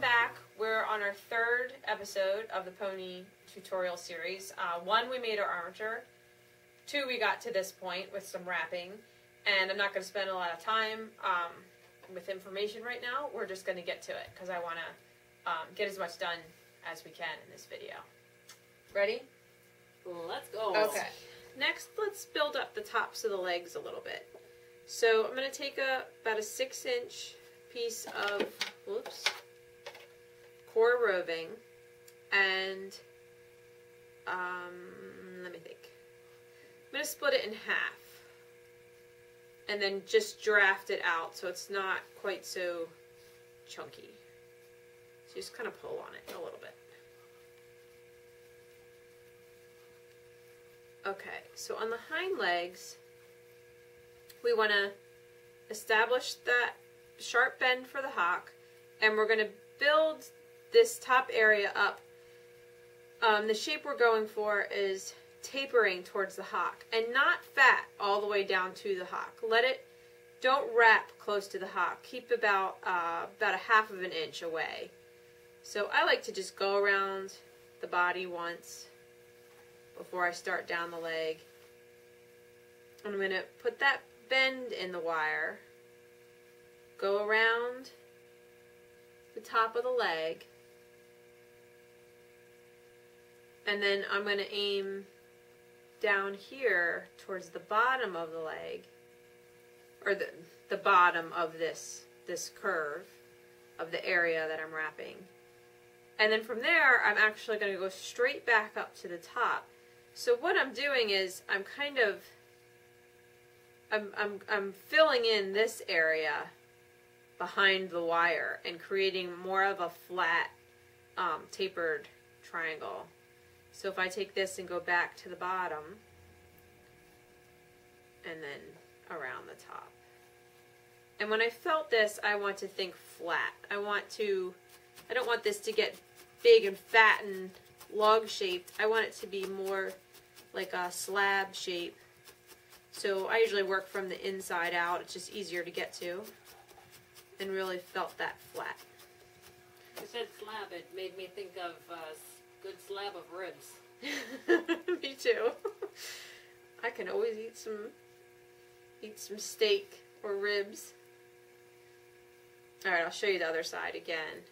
back. We're on our third episode of the pony tutorial series. One, we made our armature. Two, we got to this point with some wrapping. And I'm not going to spend a lot of time with information right now. We're just going to get to it because I want to get as much done as we can in this video. Ready? Let's go. Okay. Next, let's build up the tops of the legs a little bit. So I'm going to take about a 6-inch piece of core roving, and let me think. I'm going to split it in half and then just draft it out so it's not quite so chunky. So just kind of pull on it a little bit. Okay, so on the hind legs, we want to establish that sharp bend for the hock, and we're going to build this top area up. The shape we're going for is tapering towards the hock and not fat all the way down to the hock. Don't wrap close to the hock. Keep about a 1/2 of an inch away. So I like to just go around the body once before I start down the leg. And I'm going to put that bend in the wire, go around the top of the leg, and then I'm going to aim down here towards the bottom of the leg, or the bottom of this curve of the area that I'm wrapping. And then from there, I'm actually going to go straight back up to the top. So what I'm doing is I'm filling in this area behind the wire and creating more of a flat, tapered triangle. So if I take this and go back to the bottom and then around the top. And when I felt this, I want to think flat. I don't want this to get big and fat and log shaped. I want it to be more like a slab shape. So I usually work from the inside out. It's just easier to get to. And really felt that flat. You said slab. It made me think of a good slab of ribs. Me too. I can always eat some steak or ribs. Alright, I'll show you the other side again.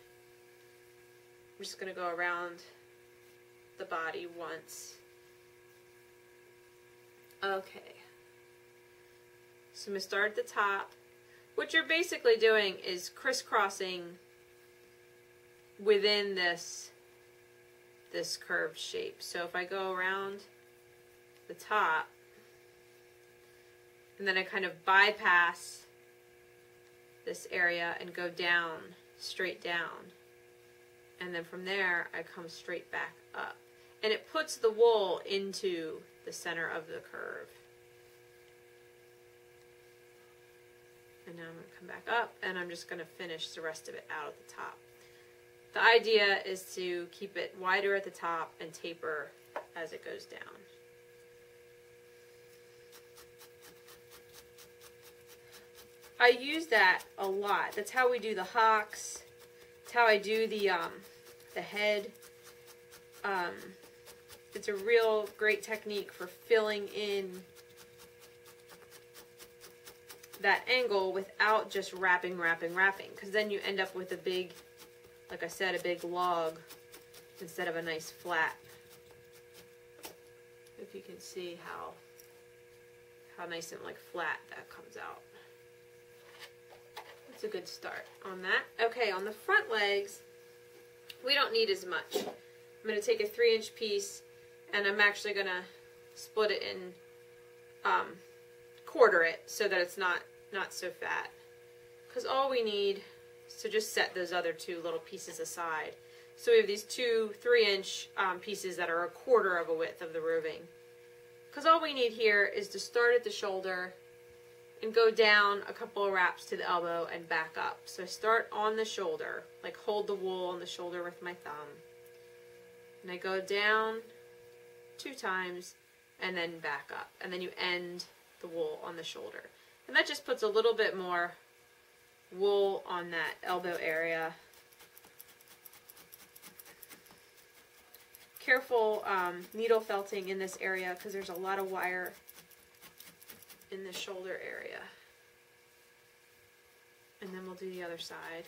I'm just going to go around the body once. Okay. So I'm going to start at the top. What you're basically doing is crisscrossing within this curved shape. So if I go around the top, and then I kind of bypass this area and go down, straight down. And then from there, I come straight back up. And it puts the wool into the center of the curve. And now I'm going to come back up, and I'm just going to finish the rest of it out at the top. The idea is to keep it wider at the top and taper as it goes down. I use that a lot. That's how we do the hocks. That's how I do the head. It's a real great technique for filling in that angle without just wrapping, because then you end up with a big, like I said, a big log instead of a nice flat. If you can see how nice and like flat that comes out. That's a good start on that. Okay, on the front legs, we don't need as much. I'm going to take a 3-inch piece, and I'm actually going to split it in, quarter it so that it's not so fat. Because all we need is to just set those other two little pieces aside. So we have these two 3-inch pieces that are a quarter of a width of the roving. Because all we need here is to start at the shoulder and go down a couple of wraps to the elbow and back up. So I start on the shoulder, like hold the wool on the shoulder with my thumb. And I go down 2 times and then back up. And then you end the wool on the shoulder. And that just puts a little bit more wool on that elbow area careful needle felting in this area because there's a lot of wire in the shoulder area. And then we'll do the other side.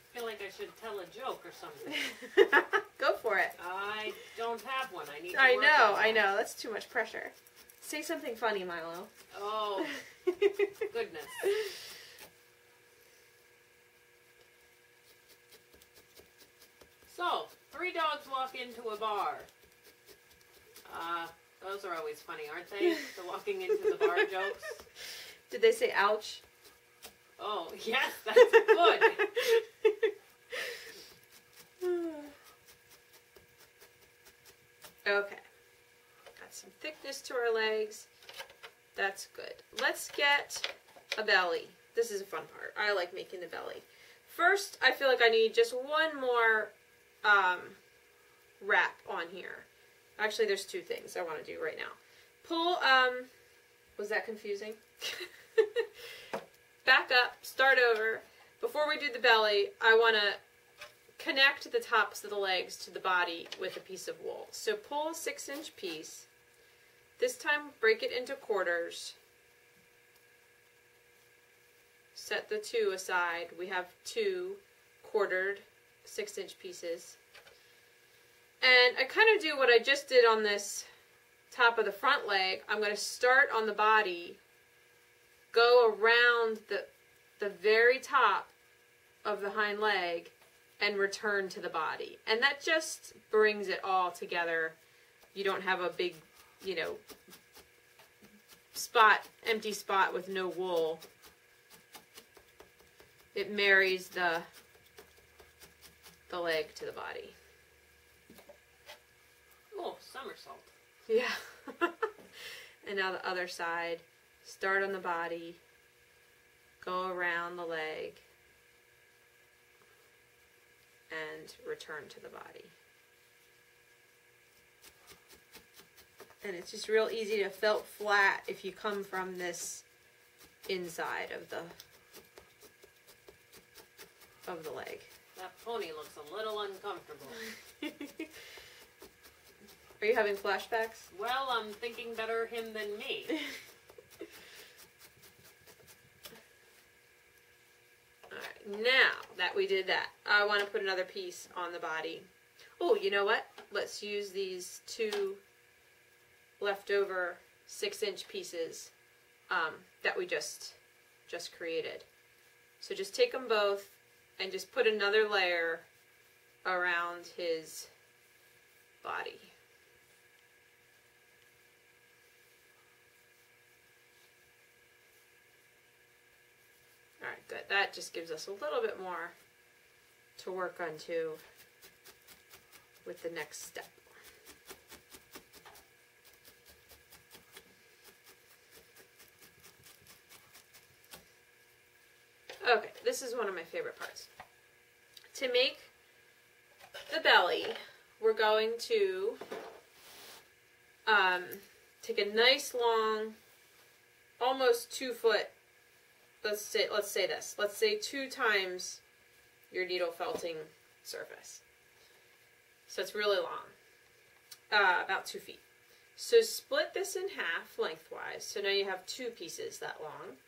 I feel like I should tell a joke or something. Go for it. I don't have one. I need to I work know, on I that. know. That's too much pressure. Say something funny, Milo. Oh, goodness. So, 3 dogs walk into a bar. Those are always funny, aren't they? The walking into the bar jokes. Did they say ouch? Oh, yes, that's good. Okay. Got some thickness to our legs. That's good. Let's get a belly. This is a fun part. I like making the belly. First, I feel like I need just one more wrap on here. Actually, there's 2 things I want to do right now. Pull, was that confusing? Back up, start over. Before we do the belly, I want to connect the tops of the legs to the body with a piece of wool. So pull a 6-inch piece. This time break it into quarters. Set the 2 aside. We have 2 quartered 6-inch pieces. And I kind of do what I just did on this top of the front leg. I'm going to start on the body, go around the very top of the hind leg, and return to the body. And that just brings it all together. You don't have a big, you know, empty spot with no wool. It marries the leg to the body. Oh, somersault. Yeah. And now the other side. Start on the body, go around the leg, and return to the body. And it's just real easy to felt flat if you come from this inside of the leg. That pony looks a little uncomfortable. Are you having flashbacks? Well, I'm thinking better him than me. Alright, now that we did that, I want to put another piece on the body. Oh, you know what? Let's use these 2 leftover 6-inch pieces that we just created. So just take them both and just put another layer around his body. Alright, good. That just gives us a little bit more to work on too with the next step. Okay, this is one of my favorite parts. To make the belly, we're going to take a nice long, almost 2 foot, let's say this. Let's say 2 times your needle felting surface. So it's really long, about 2 feet. So split this in half lengthwise. So now you have 2 pieces that long.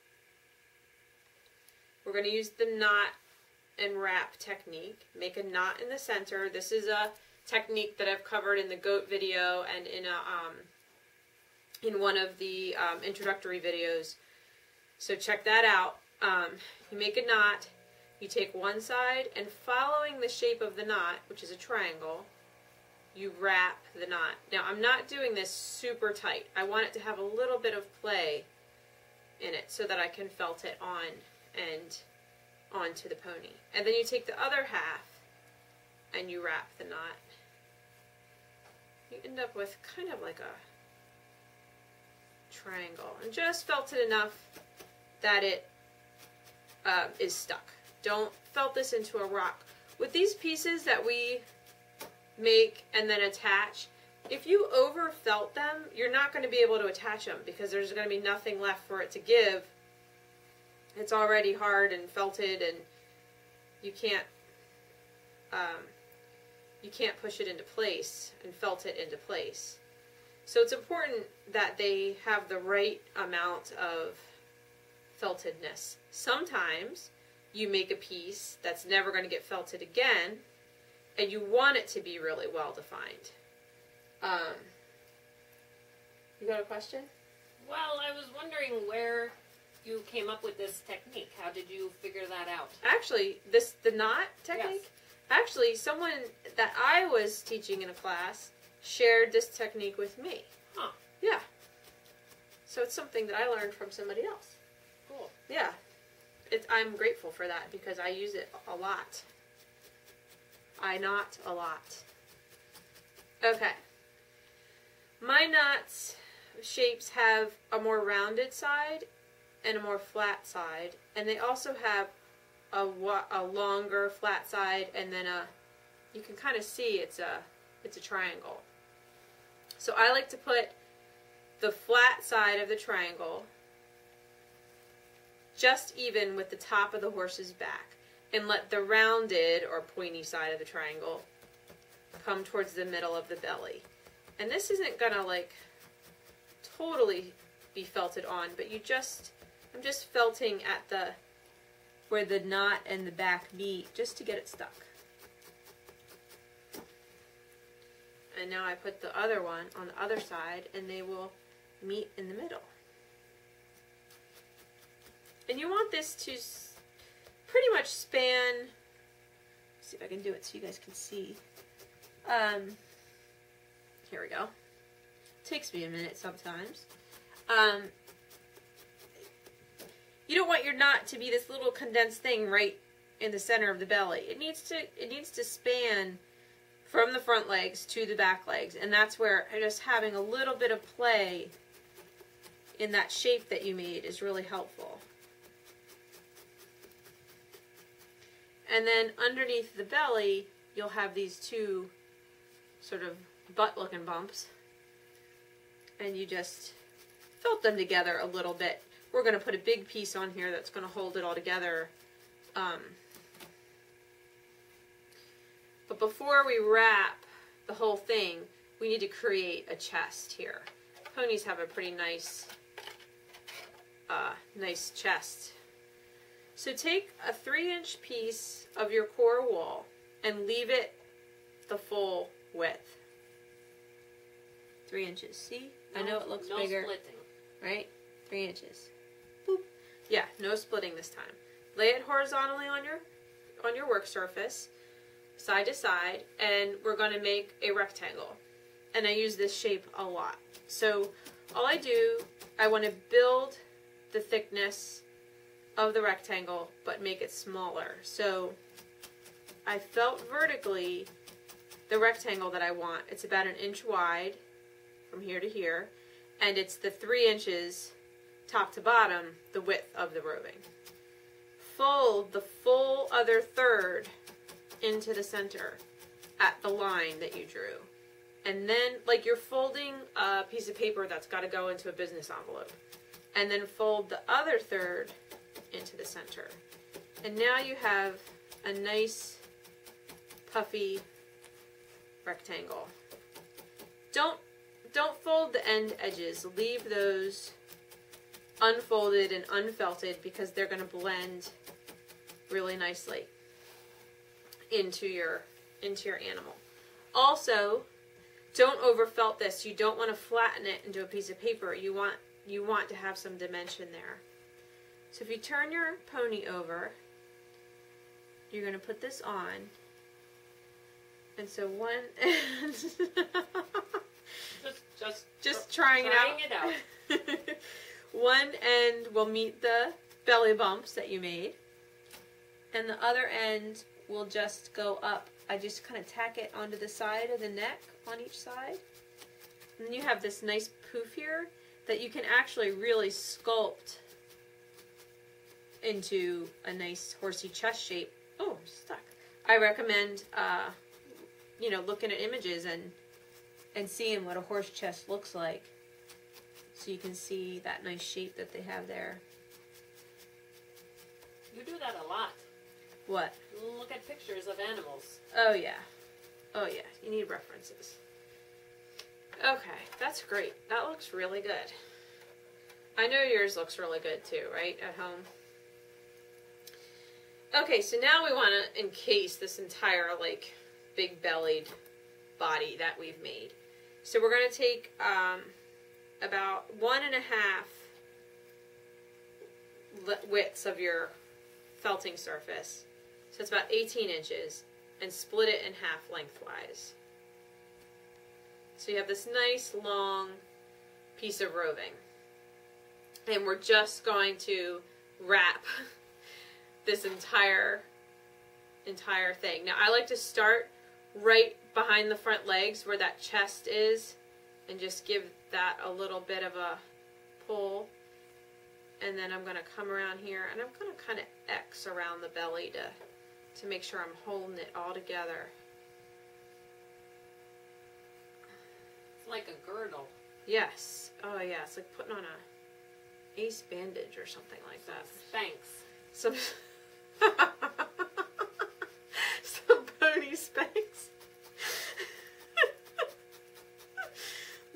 We're going to use the knot and wrap technique. Make a knot in the center. This is a technique that I've covered in the goat video and in one of the introductory videos. So check that out. You make a knot. You take one side and following the shape of the knot, which is a triangle, you wrap the knot. Now I'm not doing this super tight. I want it to have a little bit of play in it so that I can felt it on and onto the pony. And then you take the other half and you wrap the knot. You end up with kind of like a triangle. And just felt it enough that it is stuck. Don't felt this into a rock. With these pieces that we make and then attach, If you over felt them, you're not going to be able to attach them because there's going to be nothing left for it to give. It's already hard and felted, and you can't push it into place and felt it into place. So it's important that they have the right amount of feltedness. Sometimes you make a piece that's never going to get felted again, and you want it to be really well defined. You got a question? Well, I was wondering where you came up with this technique. How did you figure that out? Actually, the knot technique? Yes. Actually, someone that I was teaching in a class shared this technique with me. Huh. Yeah. So it's something that I learned from somebody else. Cool. Yeah. I'm grateful for that because I use it a lot. I knot a lot. Okay. My knots shapes have a more rounded side and a more flat side, and they also have a longer flat side, and then you can kind of see it's a triangle. So I like to put the flat side of the triangle just even with the top of the horse's back, and let the rounded or pointy side of the triangle come towards the middle of the belly. And this isn't gonna like totally be felted on, but I'm just felting at where the knot and the back meet just to get it stuck. And now I put the other one on the other side, and they will meet in the middle. And you want this to pretty much span, let's see if I can do it so you guys can see. Here we go. Takes me a minute sometimes. You don't want your knot to be this little condensed thing right in the center of the belly. It needs to span from the front legs to the back legs, and that's where just having a little bit of play in that shape that you made is really helpful. And then underneath the belly, you'll have these two sort of butt-looking bumps, and you just felt them together a little bit. We're going to put a big piece on here that's going to hold it all together. But before we wrap the whole thing, we need to create a chest here. Ponies have a pretty nice chest. So take a 3-inch piece of your core wool and leave it the full width. 3 inches. See? I know it looks bigger. No splitting. Right? 3 inches. Boop. Yeah, no splitting this time. Lay it horizontally on your work surface, side to side, and we're going to make a rectangle. And I use this shape a lot. So all I do, I want to build the thickness of the rectangle, but make it smaller. So I felt vertically the rectangle that I want. It's about 1 inch wide from here to here, and it's the 3 inches top to bottom, the width of the roving. Fold the full other third into the center at the line that you drew. And then, like you're folding a piece of paper that's got to go into a business envelope. And then fold the other third into the center. And now you have a nice puffy rectangle. Don't fold the end edges. Leave those unfolded and unfelted because they're going to blend really nicely into your animal. Also, don't overfelt this. You don't want to flatten it into a piece of paper. You want to have some dimension there. So if you turn your pony over, you're going to put this on. And so one end just trying it out. One end will meet the belly bumps that you made, and the other end will just go up. I just kind of tack it onto the side of the neck on each side. And then you have this nice poof here that you can actually really sculpt into a nice horsey chest shape. Oh, I'm stuck. I recommend, looking at images and and seeing what a horse chest looks like. So you can see that nice shape that they have there. You do that a lot. What? Look at pictures of animals. Oh yeah. Oh yeah. You need references. Okay, that's great. That looks really good. I know yours looks really good too, right? At home. Okay, so now we want to encase this entire, like, big bellied body that we've made. So we're going to take about 1.5 widths of your felting surface. So it's about 18 inches, and split it in half lengthwise. So you have this nice long piece of roving. And we're just going to wrap this entire thing. Now I like to start right behind the front legs where that chest is and just give that a little bit of a pull. And then I'm going to come around here and I'm going to kind of X around the belly to make sure I'm holding it all together. It's like a girdle. Yes. Oh yeah, it's like putting on a ace bandage or something like that. Spanx. Some some pony Spanx.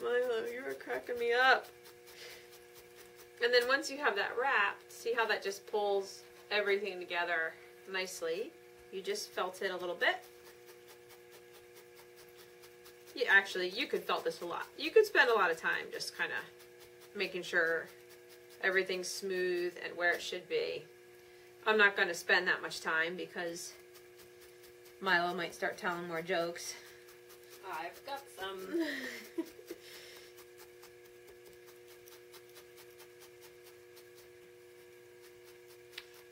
Milo, you are cracking me up. And then once you have that wrapped, see how that just pulls everything together nicely? You just felt it a little bit. Yeah, actually, you could felt this a lot. You could spend a lot of time just kind of making sure everything's smooth and where it should be. I'm not going to spend that much time because Milo might start telling more jokes. I've got some.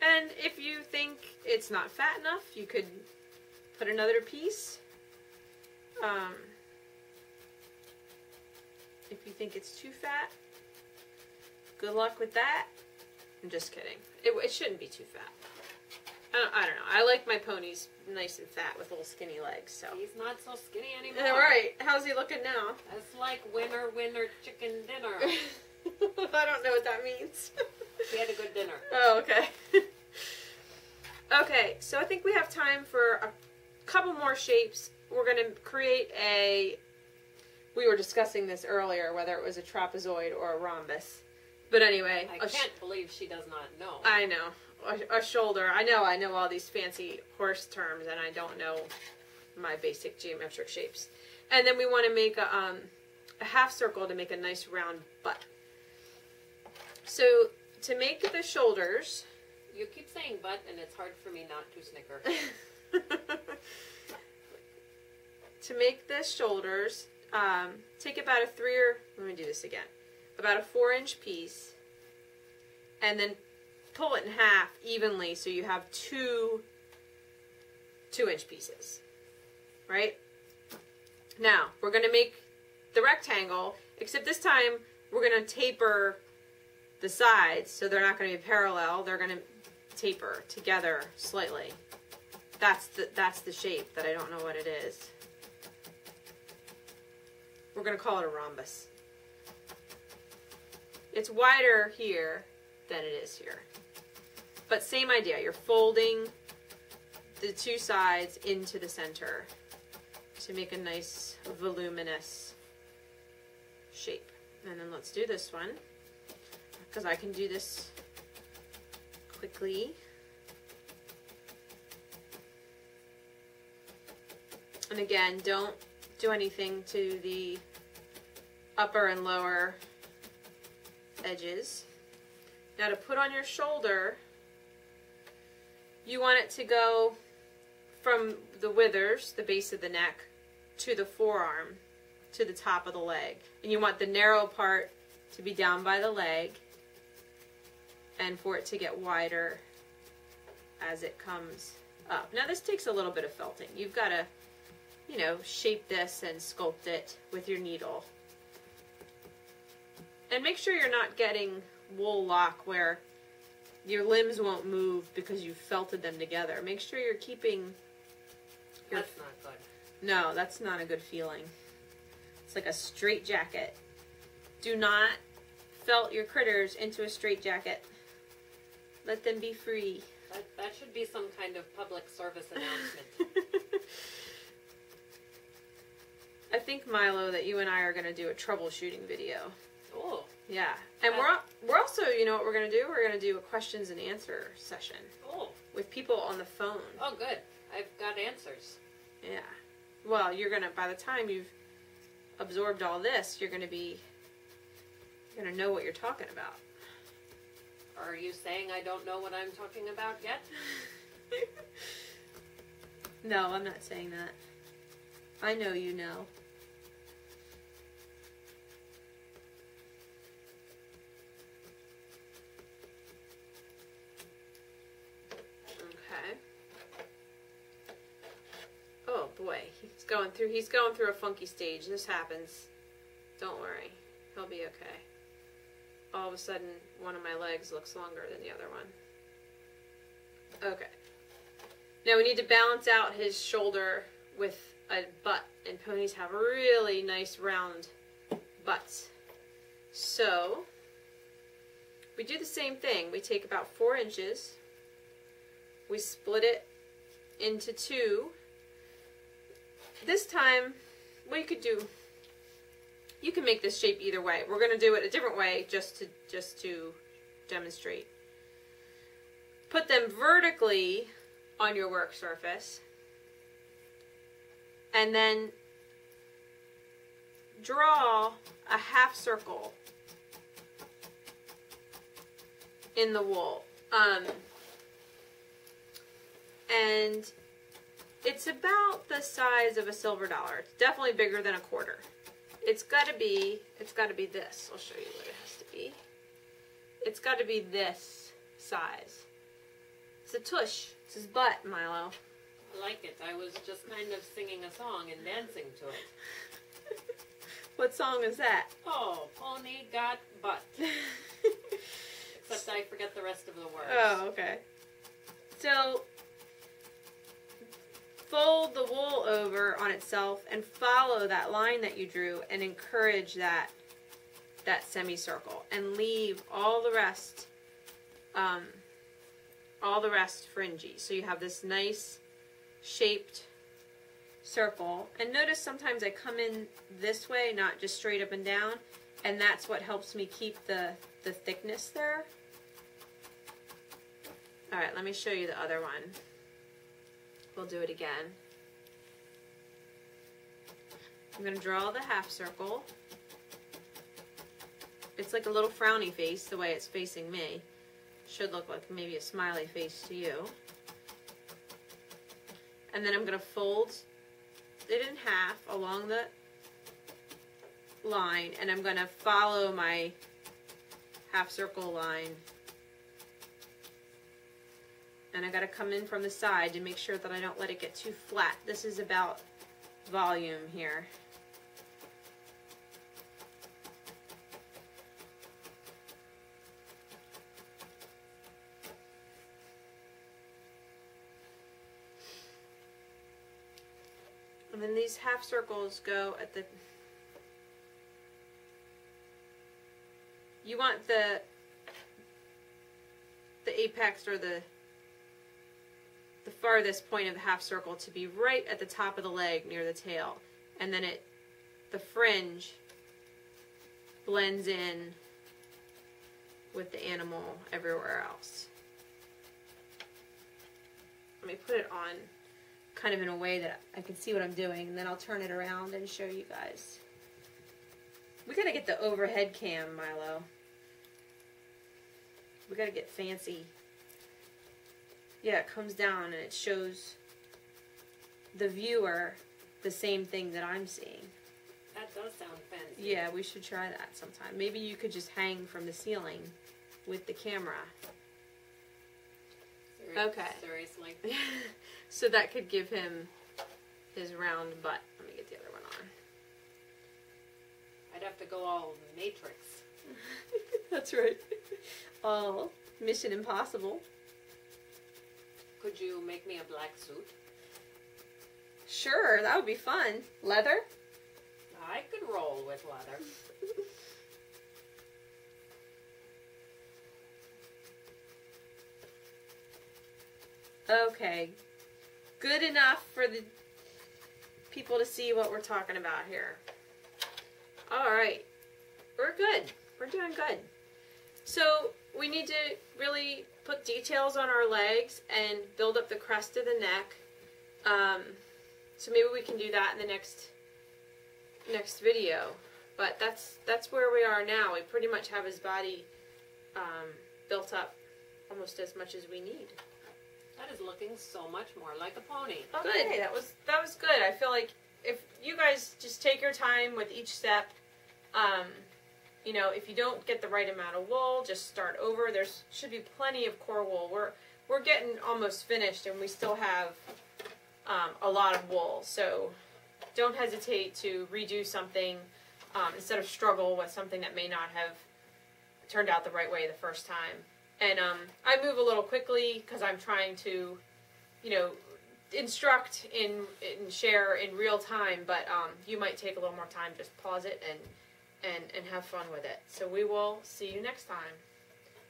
And if you think it's not fat enough, you could put another piece. If you think it's too fat, good luck with that. I'm just kidding. It shouldn't be too fat. I don't know. I like my ponies nice and fat with little skinny legs. So He's not so skinny anymore. all right. How's he looking now? That's like winner, winner, chicken dinner. I don't know what that means. He had a good dinner. Oh, okay. Okay, so I think we have time for a couple more shapes. We're going to create we were discussing this earlier, whether it was a trapezoid or a rhombus. But anyway. I can't believe she does not know. I know. A shoulder. I know all these fancy horse terms, and I don't know my basic geometric shapes. And then we want to make a half circle to make a nice round butt. So to make the shoulders... You keep saying butt, and it's hard for me not to snicker. To make the shoulders, take about let me do this again, about a 4-inch piece, and then pull it in half evenly so you have two 2-inch pieces, right? Now, we're going to make the rectangle, except this time we're going to taper the sides so they're not going to be parallel. They're going to taper together slightly. That's the shape that I don't know what it is. We're going to call it a rhombus. It's wider here than it is here. But same idea. You're folding the two sides into the center to make a nice voluminous shape. And then let's do this one, because I can do this quickly. And again, don't do anything to the upper and lower edges. Now to put on your shoulder, you want it to go from the withers, the base of the neck, to the forearm, to the top of the leg. And you want the narrow part to be down by the leg, and for it to get wider as it comes up. Now this takes a little bit of felting. You've got to, you know, shape this and sculpt it with your needle. And make sure you're not getting wool lock where your limbs won't move because you felted them together. Make sure you're keeping your... That's not good. No, that's not a good feeling. It's like a straight jacket. Do not felt your critters into a straight jacket. Let them be free. That should be some kind of public service announcement. I think, Milo, that you and I are going to do a troubleshooting video. Oh. Yeah. And we're also, you know what we're going to do? We're going to do a questions and answer session. Oh. With people on the phone. Oh, good. I've got answers. Yeah. Well, you're going to, by the time you've absorbed all this, you're going to know what you're talking about. Are you saying I don't know what I'm talking about yet? No, I'm not saying that. I know you know. Okay. Oh boy, he's going through a funky stage. This happens. Don't worry. He'll be okay. All of a sudden, one of my legs looks longer than the other one. Okay. Now we need to balance out his shoulder with a butt, and ponies have really nice round butts. So, we do the same thing. We take about 4 inches, we split it into 2. This time, what you could do, you can make this shape either way. We're going to do it a different way just to demonstrate. Put them vertically on your work surface, and then draw a half circle in the wool. And it's about the size of a silver dollar. It's definitely bigger than a quarter. It's got to be this. I'll show you what it has to be. It's got to be this size. It's a tush. It's his butt, Milo. I like it. I was just kind of singing a song and dancing to it. What song is that? Oh, pony got butt. Except I forget the rest of the words. Oh, okay. So, fold the wool over on itself and follow that line that you drew and encourage that semicircle and leave all the rest fringy. So you have this nice shaped circle. And notice sometimes I come in this way, not just straight up and down, and that's what helps me keep the thickness there. Alright, let me show you the other one. We'll do it again. I'm going to draw the half circle. It's like a little frowny face the way it's facing me. Should look like maybe a smiley face to you. And then I'm going to fold it in half along the line, and I'm going to follow my half circle line. And I got to come in from the side to make sure that I don't let it get too flat. This is about volume here. And then these half circles go at the... You want the apex or the farthest point of the half circle to be right at the top of the leg near the tail. And then the fringe blends in with the animal everywhere else. Let me put it on kind of in a way that I can see what I'm doing, and then I'll turn it around and show you guys. We gotta get the overhead cam, Milo. We gotta get fancy. Yeah, it comes down and it shows the viewer the same thing that I'm seeing. That does sound fancy. Yeah, we should try that sometime. Maybe you could just hang from the ceiling with the camera. Okay. Seriously. So that could give him his round butt. Let me get the other one on. I'd have to go all Matrix. That's right. All Mission Impossible. Could you make me a black suit? Sure, that would be fun. Leather? I could roll with leather. Okay. Good enough for the people to see what we're talking about here. Alright. We're good. We're doing good. So we need to really put details on our legs and build up the crest of the neck. So maybe we can do that in the next video. But that's where we are now. We pretty much have his body built up almost as much as we need. That is looking so much more like a pony. Okay, that was good. I feel like if you guys just take your time with each step, you know, if you don't get the right amount of wool, just start over. There should be plenty of core wool. We're getting almost finished, and we still have a lot of wool. So don't hesitate to redo something instead of struggle with something that may not have turned out the right way the first time. And I move a little quickly because I'm trying to, you know, instruct and share in real time. But you might take a little more time. Just pause it and have fun with it. So we will see you next time.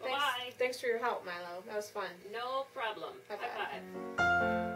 Bye. Thanks for your help, Milo. That was fun. No problem. Bye-bye. Bye-bye.